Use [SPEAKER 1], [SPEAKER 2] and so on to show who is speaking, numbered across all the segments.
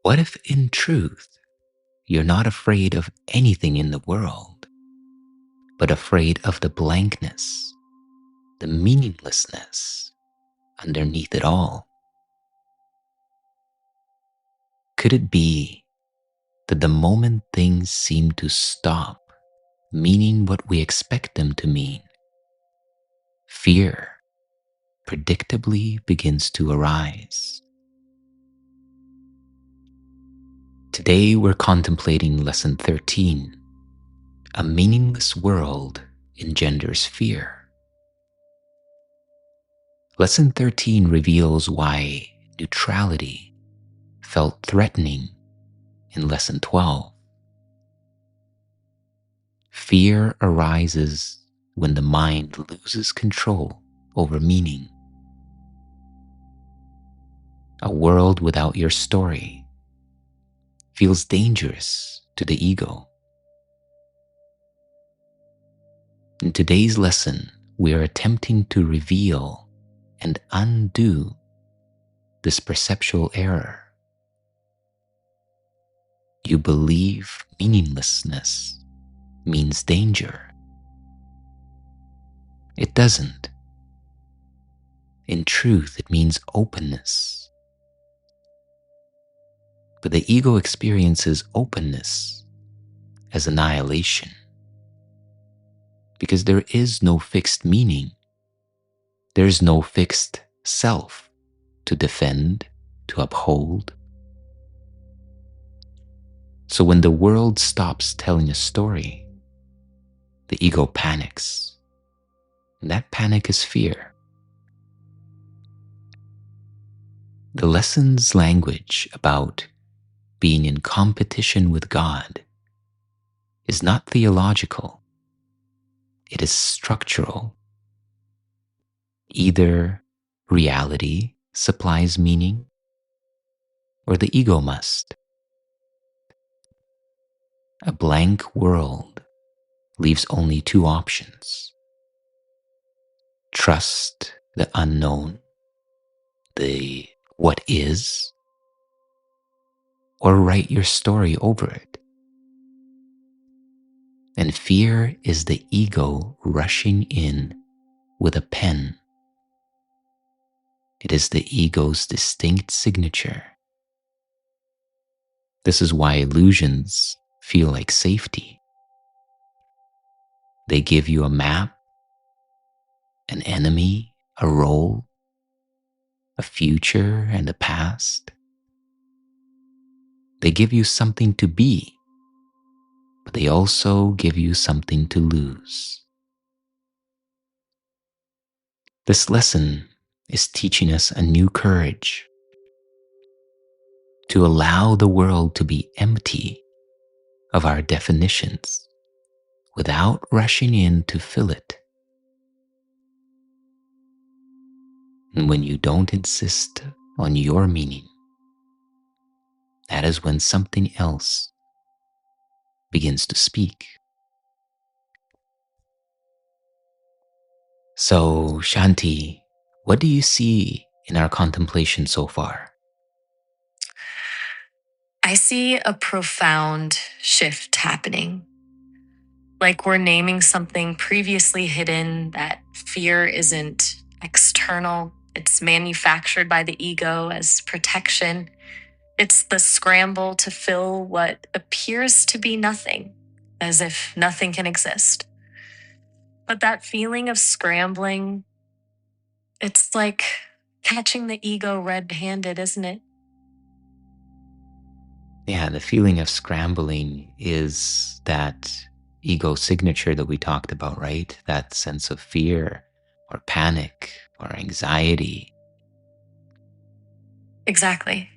[SPEAKER 1] What if in truth you're not afraid of anything in the world, but afraid of the blankness, the meaninglessness underneath it all? Could it be that the moment things seem to stop meaning what we expect them to mean, fear predictably begins to arise? Today we're contemplating Lesson 13, A Meaningless World Engenders Fear. Lesson 13 reveals why neutrality felt threatening in Lesson 12. Fear arises when the mind loses control over meaning. A world without your story feels dangerous to the ego. In today's lesson, we are attempting to reveal and undo this perceptual error. You believe meaninglessness means danger. It doesn't. In truth, it means openness. But the ego experiences openness as annihilation, because there is no fixed meaning. There is no fixed self to defend, to uphold. So when the world stops telling a story, the ego panics. And that panic is fear. The lesson's language about being in competition with God is not theological. It is structural. Either reality supplies meaning, or the ego must. A blank world leaves only two options: trust the unknown, the what is, or write your story over it. And fear is the ego rushing in with a pen. It is the ego's distinct signature. This is why illusions feel like safety. They give you a map, an enemy, a role, a future, and a past. They give you something to be, but they also give you something to lose. This lesson is teaching us a new courage to allow the world to be empty of our definitions without rushing in to fill it. And when you don't insist on your meaning, that is when something else begins to speak. So, Shanti, what do you see in our contemplation so far?
[SPEAKER 2] I see a profound shift happening. Like we're naming something previously hidden, that fear isn't external, it's manufactured by the ego as protection. It's the scramble to fill what appears to be nothing, as if nothing can exist. But that feeling of scrambling, it's like catching the ego red-handed, isn't it?
[SPEAKER 1] Yeah, the feeling of scrambling is that ego signature that we talked about, right? That sense of fear or panic or anxiety.
[SPEAKER 2] Exactly.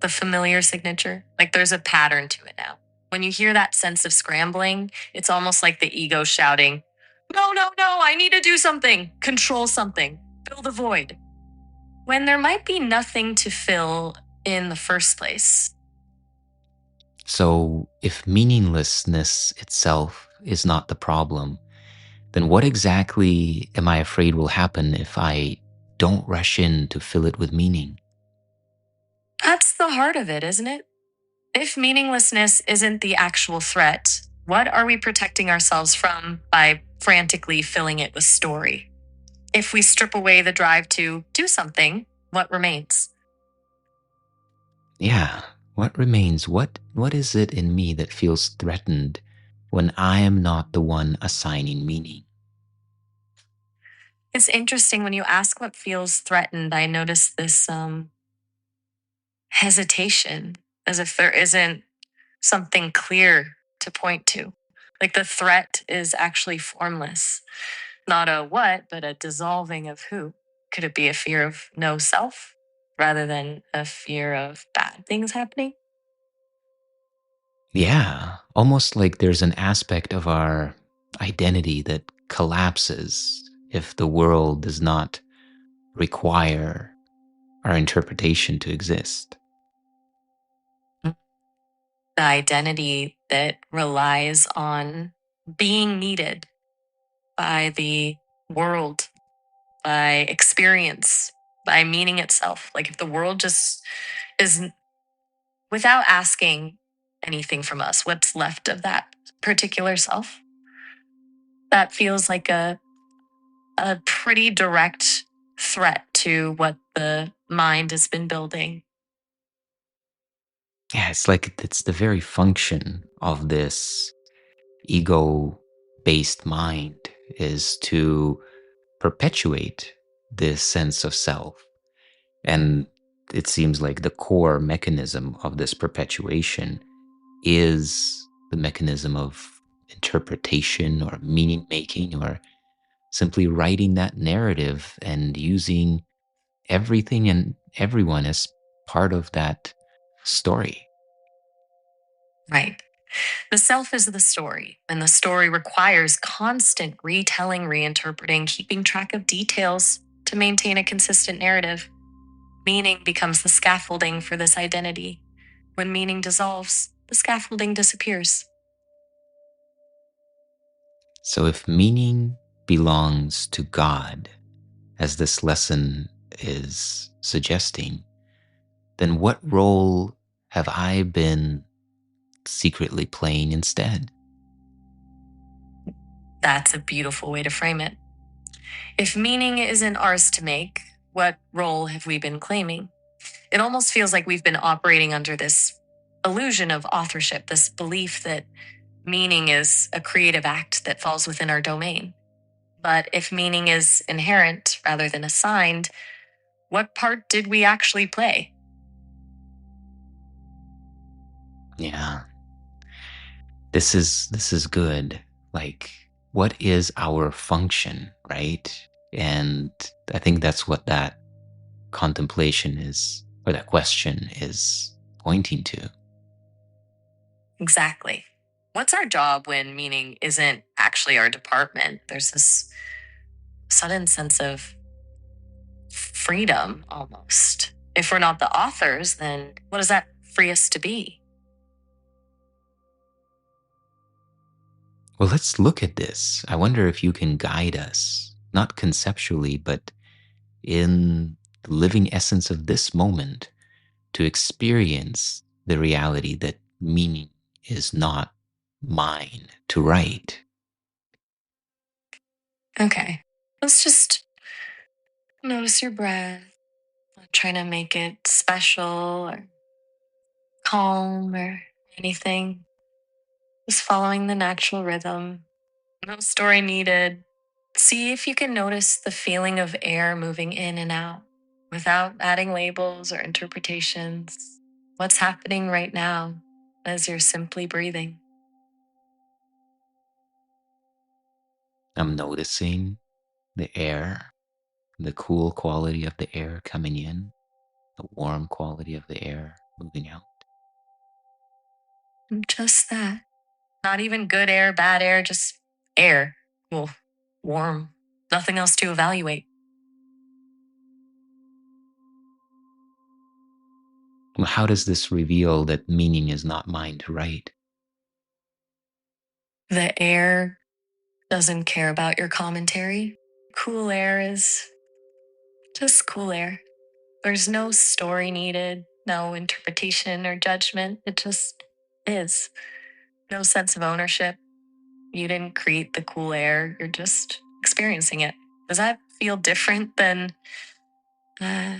[SPEAKER 2] The familiar signature. Like there's a pattern to it now. When you hear that sense of scrambling, it's almost like the ego shouting, no, no, no, I need to do something, control something, fill the void. When there might be nothing to fill in the first place.
[SPEAKER 1] So, if meaninglessness itself is not the problem, then what exactly am I afraid will happen if I don't rush in to fill it with meaning?
[SPEAKER 2] That's the heart of it, isn't it? If meaninglessness isn't the actual threat, what are we protecting ourselves from by frantically filling it with story? If we strip away the drive to do something, what remains?
[SPEAKER 1] Yeah. What remains? What is it in me that feels threatened when I am not the one assigning meaning?
[SPEAKER 2] It's interesting when you ask what feels threatened, I notice this hesitation, as if there isn't something clear to point to. Like the threat is actually formless, not a what, but a dissolving of who. Could it be a fear of no self rather than a fear of bad things happening?
[SPEAKER 1] Yeah, almost like there's an aspect of our identity that collapses if the world does not require our interpretation to exist.
[SPEAKER 2] The identity that relies on being needed by the world, by experience, by meaning itself. Like if the world just is without asking anything from us, what's left of that particular self, that feels like a pretty direct threat to what the mind has been building.
[SPEAKER 1] Yeah, it's like it's the very function of this ego based mind is to perpetuate this sense of self. And it seems like the core mechanism of this perpetuation is the mechanism of interpretation or meaning making or simply writing that narrative and using everything and everyone as part of that story.
[SPEAKER 2] Right. The self is the story, and the story requires constant retelling, reinterpreting, keeping track of details to maintain a consistent narrative. Meaning becomes the scaffolding for this identity. When meaning dissolves, the scaffolding disappears.
[SPEAKER 1] So if meaning belongs to God, as this lesson is suggesting, then what role have I been secretly playing instead?
[SPEAKER 2] That's a beautiful way to frame it. If meaning isn't ours to make, what role have we been claiming? It almost feels like we've been operating under this illusion of authorship, this belief that meaning is a creative act that falls within our domain. But if meaning is inherent rather than assigned, what part did we actually play?
[SPEAKER 1] Yeah, this is good. Like, what is our function, right? And I think that's what that contemplation is, or that question is pointing to.
[SPEAKER 2] Exactly. What's our job when meaning isn't actually our department? There's this sudden sense of freedom almost. If we're not the authors, then what does that free us to be?
[SPEAKER 1] Well, let's look at this. I wonder if you can guide us, not conceptually, but in the living essence of this moment, to experience the reality that meaning is not mine to write.
[SPEAKER 2] Okay. Let's just notice your breath. Not trying to make it special or calm or anything. Just following the natural rhythm. No story needed. See if you can notice the feeling of air moving in and out without adding labels or interpretations. What's happening right now as you're simply breathing?
[SPEAKER 1] I'm noticing the air, the cool quality of the air coming in, the warm quality of the air moving out.
[SPEAKER 2] And just that. Not even good air, bad air, just air. Well, warm. Nothing else to evaluate.
[SPEAKER 1] Well, how does this reveal that meaning is not mine to write?
[SPEAKER 2] The air doesn't care about your commentary. Cool air is just cool air. There's no story needed, no interpretation or judgment. It just is. No sense of ownership. You didn't create the cool air, you're just experiencing it. Does that feel different than uh,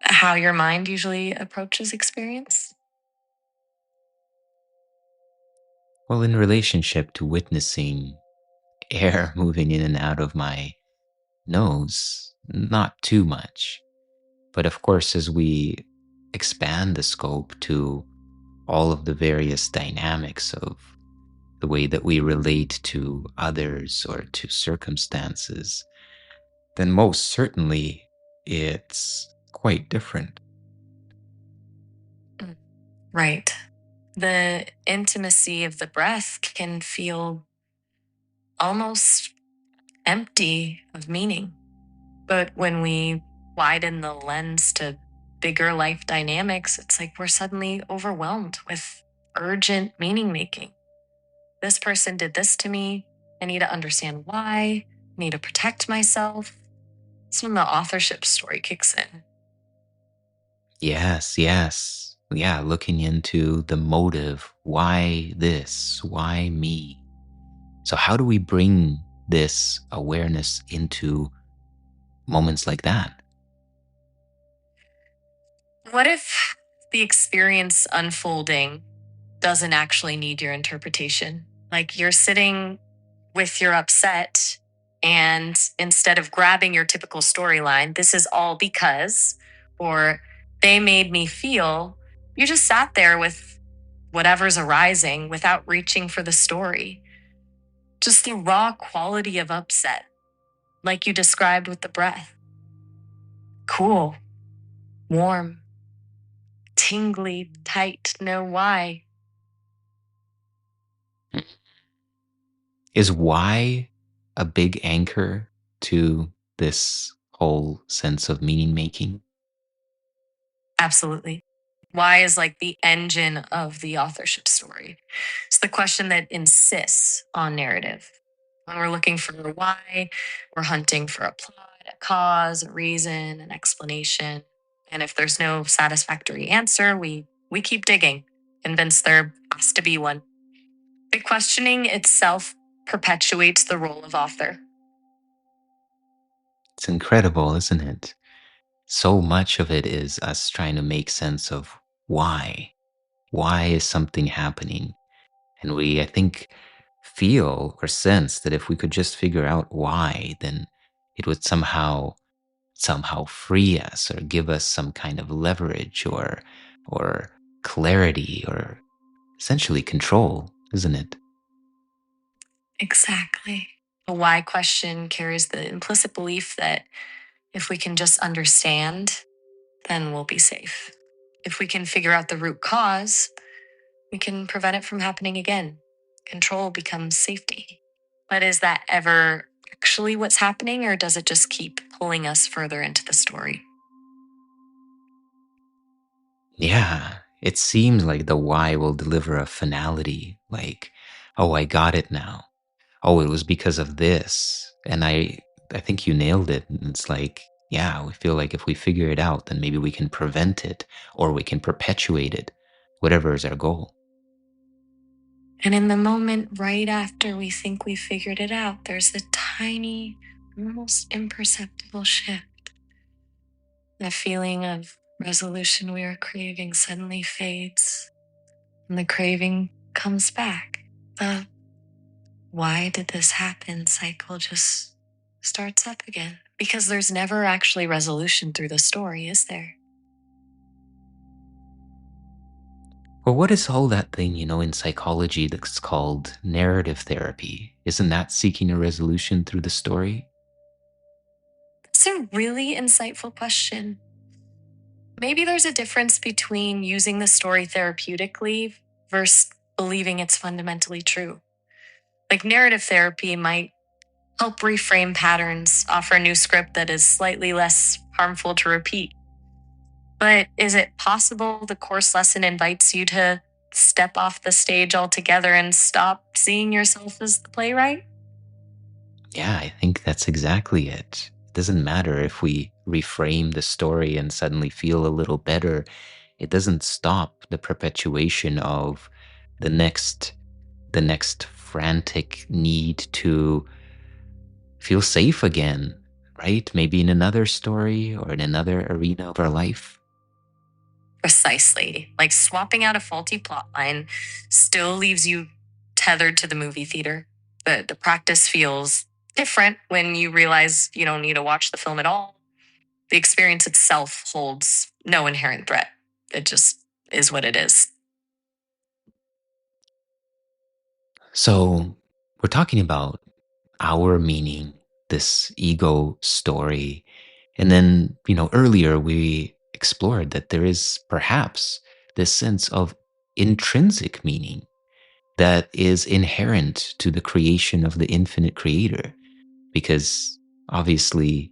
[SPEAKER 2] how your mind usually approaches experience?
[SPEAKER 1] Well, in relationship to witnessing air moving in and out of my nose, not too much. But of course, as we expand the scope to all of the various dynamics of the way that we relate to others or to circumstances, then most certainly it's quite different.
[SPEAKER 2] Mm. Right. The intimacy of the breath can feel almost empty of meaning. But when we widen the lens to bigger life dynamics, it's like we're suddenly overwhelmed with urgent meaning making. This person did this to me. I need to understand why. I need to protect myself. That's when the authorship story kicks in.
[SPEAKER 1] Yes, yes. Yeah, looking into the motive. Why this? Why me? So, how do we bring this awareness into moments like that?
[SPEAKER 2] What if the experience unfolding doesn't actually need your interpretation? Like you're sitting with your upset, and instead of grabbing your typical storyline, this is all because, or they made me feel, you just sat there with whatever's arising without reaching for the story. Just the raw quality of upset, like you described with the breath. Cool, warm, tingly, tight, no why.
[SPEAKER 1] Is why a big anchor to this whole sense of meaning making?
[SPEAKER 2] Absolutely. Why is like the engine of the authorship story. It's the question that insists on narrative. When we're looking for a why, we're hunting for a plot, a cause, a reason, an explanation. And if there's no satisfactory answer, we keep digging, convinced there has to be one. The questioning itself perpetuates the role of author.
[SPEAKER 1] It's incredible, isn't it? So much of it is us trying to make sense of why. Why is something happening? And we, I think, feel or sense that if we could just figure out why, then it would somehow free us or give us some kind of leverage or clarity or essentially control, isn't it?
[SPEAKER 2] Exactly. The why question carries the implicit belief that if we can just understand, then we'll be safe. If we can figure out the root cause, we can prevent it from happening again. Control becomes safety. But is that ever actually what's happening, or does it just keep pulling us further into the story?
[SPEAKER 1] Yeah, it seems like the why will deliver a finality, like, oh, I got it now. Oh, it was because of this. And I think you nailed it. And it's like, yeah, we feel like if we figure it out, then maybe we can prevent it or we can perpetuate it, whatever is our goal.
[SPEAKER 2] And in the moment right after we think we figured it out, there's a tiny, almost imperceptible shift. The feeling of resolution we were craving suddenly fades, and the craving comes back. The why did this happen cycle just starts up again. Because there's never actually resolution through the story, is there?
[SPEAKER 1] Well, what is all that thing, in psychology that's called narrative therapy? Isn't that seeking a resolution through the story?
[SPEAKER 2] It's a really insightful question. Maybe there's a difference between using the story therapeutically versus believing it's fundamentally true. Like narrative therapy might help reframe patterns, offer a new script that is slightly less harmful to repeat. But is it possible the course lesson invites you to step off the stage altogether and stop seeing yourself as the playwright?
[SPEAKER 1] Yeah, I think that's exactly it. It doesn't matter if we reframe the story and suddenly feel a little better. it doesn't stop the perpetuation of the next the next frantic need to feel safe again, right? Maybe in another story or in another arena of our life.
[SPEAKER 2] Precisely. Like swapping out a faulty plotline still leaves you tethered to the movie theater. The practice feels different when you realize you don't need to watch the film at all. The experience itself holds no inherent threat. It just is what it is.
[SPEAKER 1] So, we're talking about our meaning, this ego story. And then, earlier we explored that there is perhaps this sense of intrinsic meaning that is inherent to the creation of the infinite creator, because obviously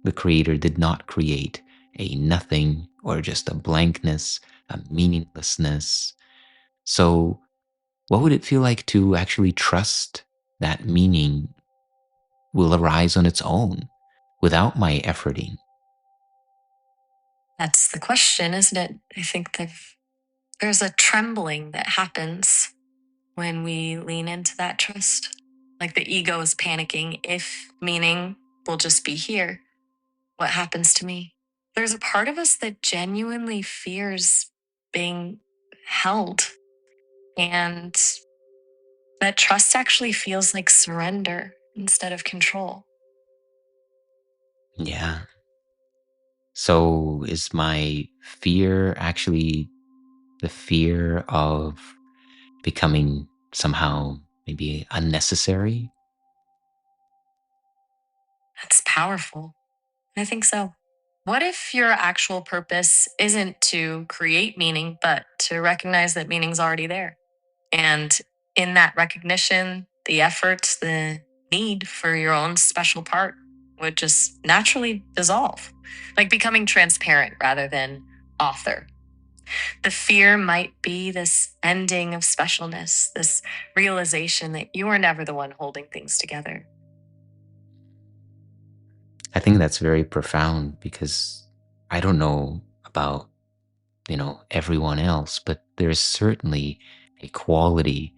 [SPEAKER 1] the creator did not create a nothing or just a blankness, a meaninglessness. So, what would it feel like to actually trust that meaning will arise on its own without my efforting?
[SPEAKER 2] That's the question, isn't it? I think that there's a trembling that happens when we lean into that trust. Like the ego is panicking if meaning will just be here. What happens to me? There's a part of us that genuinely fears being held. And that trust actually feels like surrender instead of control.
[SPEAKER 1] Yeah. So, is my fear actually the fear of becoming somehow maybe unnecessary?
[SPEAKER 2] That's powerful. I think so. What if your actual purpose isn't to create meaning, but to recognize that meaning's already there? And in that recognition, the effort, the need for your own special part would just naturally dissolve, like becoming transparent rather than author. The fear might be this ending of specialness, this realization that you are never the one holding things together.
[SPEAKER 1] I think that's very profound because I don't know about, everyone else, but there's certainly a quality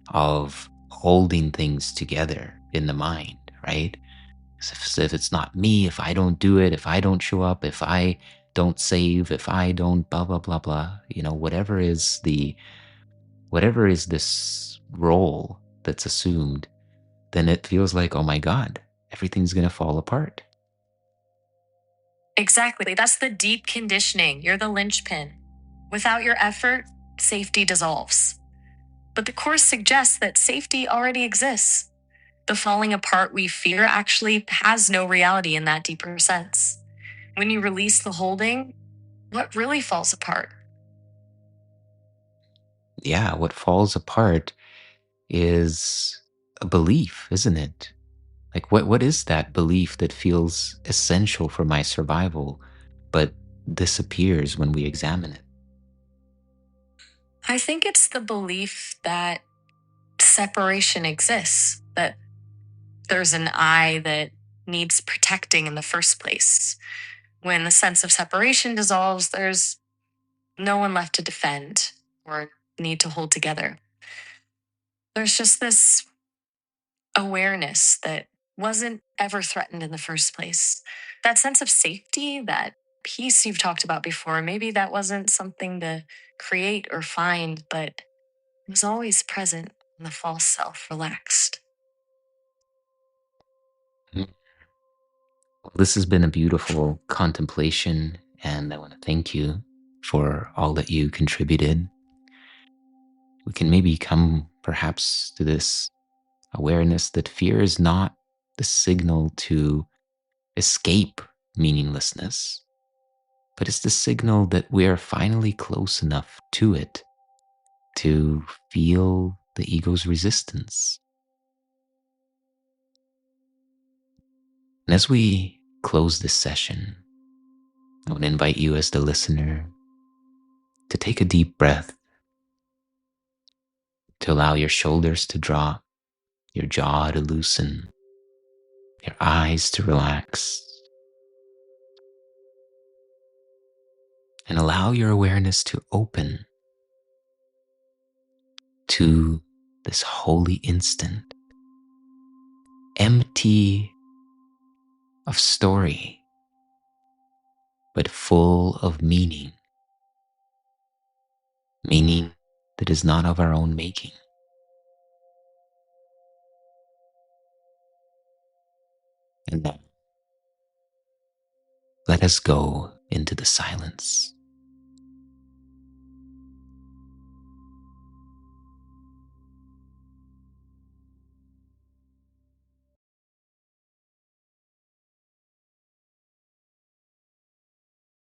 [SPEAKER 1] of holding things together in the mind, right? If it's not me, if I don't do it, if I don't show up, if I don't save, if I don't blah blah blah blah, whatever is this role that's assumed, then it feels like, oh my God, everything's gonna fall apart.
[SPEAKER 2] Exactly. That's the deep conditioning. You're the linchpin. Without your effort, safety dissolves. But the Course suggests that safety already exists. The falling apart we fear actually has no reality in that deeper sense. When you release the holding, what really falls apart?
[SPEAKER 1] Yeah, what falls apart is a belief, isn't it? Like what is that belief that feels essential for my survival, but disappears when we examine it?
[SPEAKER 2] I think it's the belief that separation exists, that there's an I that needs protecting in the first place. When the sense of separation dissolves, there's no one left to defend or need to hold together. There's just this awareness that wasn't ever threatened in the first place. That sense of safety, that peace you've talked about before, maybe that wasn't something to create or find, but it was always present when the false self relaxed.
[SPEAKER 1] Mm. Well, this has been a beautiful contemplation, and I want to thank you for all that you contributed. We can maybe come perhaps to this awareness that fear is not the signal to escape meaninglessness, but it's the signal that we are finally close enough to it to feel the ego's resistance. And as we close this session, I want to invite you as the listener to take a deep breath, to allow your shoulders to drop, your jaw to loosen, your eyes to relax, and allow your awareness to open to this holy instant, empty of story, but full of meaning, meaning that is not of our own making. And now, let us go into the silence.